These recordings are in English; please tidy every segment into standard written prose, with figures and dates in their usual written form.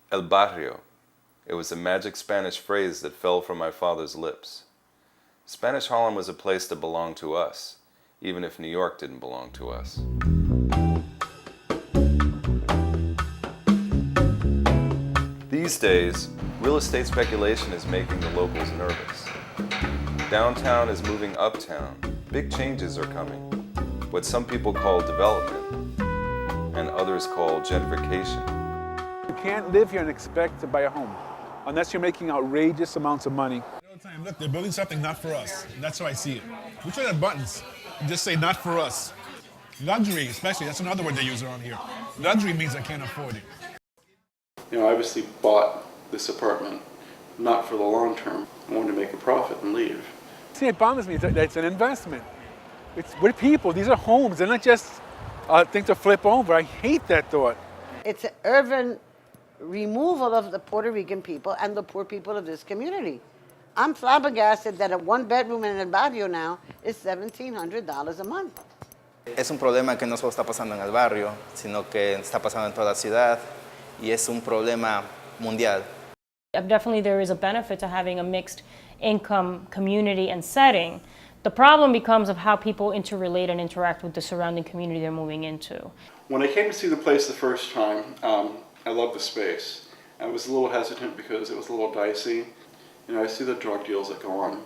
El Barrio. It was a magic Spanish phrase that fell from my father's lips. Spanish Harlem was a place that belonged to us, even if New York didn't belong to us. These days, real estate speculation is making the locals nervous. Downtown is moving uptown. Big changes are coming. What some people call development, and others call gentrification. You can't live here and expect to buy a home unless you're making outrageous amounts of money. Look, they're building something not for us. That's how I see it. We try to have buttons and just say not for us. Luxury, especially, that's another word they use around here. Luxury means I can't afford it. You know, I obviously bought this apartment not for the long term. I wanted to make a profit and leave. See, it bothers me that it's an investment. We're people. These are homes. They're not just things to flip over. I hate that thought. It's an urban removal of the Puerto Rican people and the poor people of this community. I'm flabbergasted that a one-bedroom in El Barrio now is $1,700 a month. Es un problema que no solo está pasando en el barrio, sino que está pasando en toda la ciudad y es un problema mundial. Definitely there is a benefit to having a mixed income community and setting. The problem becomes of how people interrelate and interact with the surrounding community they're moving into. When I came to see the place the first time, I loved the space. I was a little hesitant because it was a little dicey. You know, I see the drug deals that go on.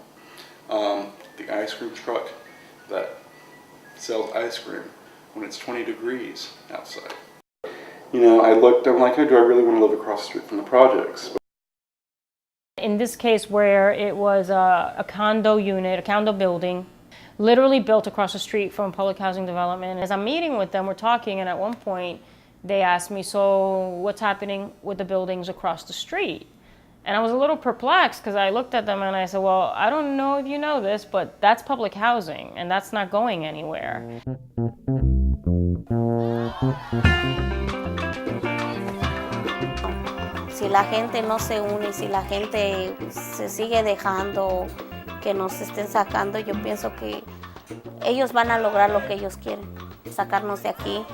The ice cream truck that sells ice cream when it's 20 degrees outside. You know, I'm like, do I really want to live across the street from the projects? In this case where it was a condo unit, a condo building, literally built across the street from public housing development. As I'm meeting with them, we're talking, and at one point they asked me, so what's happening with the buildings across the street? And I was a little perplexed because I looked at them and I said, well, I don't know if you know this, but that's public housing and that's not going anywhere. Si la gente no se une y si la gente se sigue dejando que nos estén sacando, yo pienso que ellos van a lograr lo que ellos quieren, sacarnos de aquí.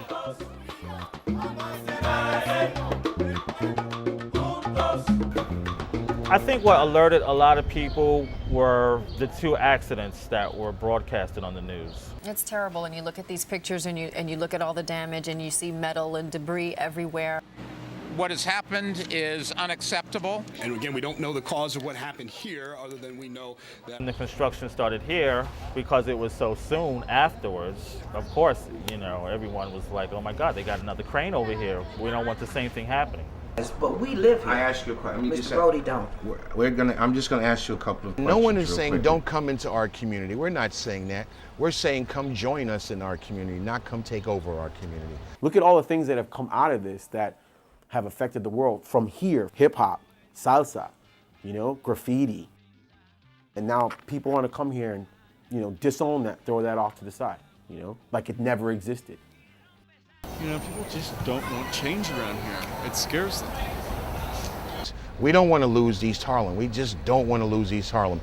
I think what alerted a lot of people were the two accidents that were broadcasted on the news. It's terrible, and you look at these pictures and you look at all the damage and you see metal and debris everywhere. What has happened is unacceptable. And again, we don't know the cause of what happened here, other than we know that. And the construction started here because it was so soon afterwards. Of course, you know, everyone was like, oh my God, they got another crane over here. We don't want the same thing happening. But we live here. I ask you a question. Mr. Brody don't. I'm just gonna ask you a couple of questions. No one is saying don't come into our community. We're not saying that. We're saying come join us in our community, not come take over our community. Look at all the things that have come out of this that have affected the world from here. Hip hop, salsa, you know, graffiti. And now people want to come here and, you know, disown that, throw that off to the side, you know, like it never existed. You know, people just don't want change around here. It scares them. We don't want to lose East Harlem. We just don't want to lose East Harlem.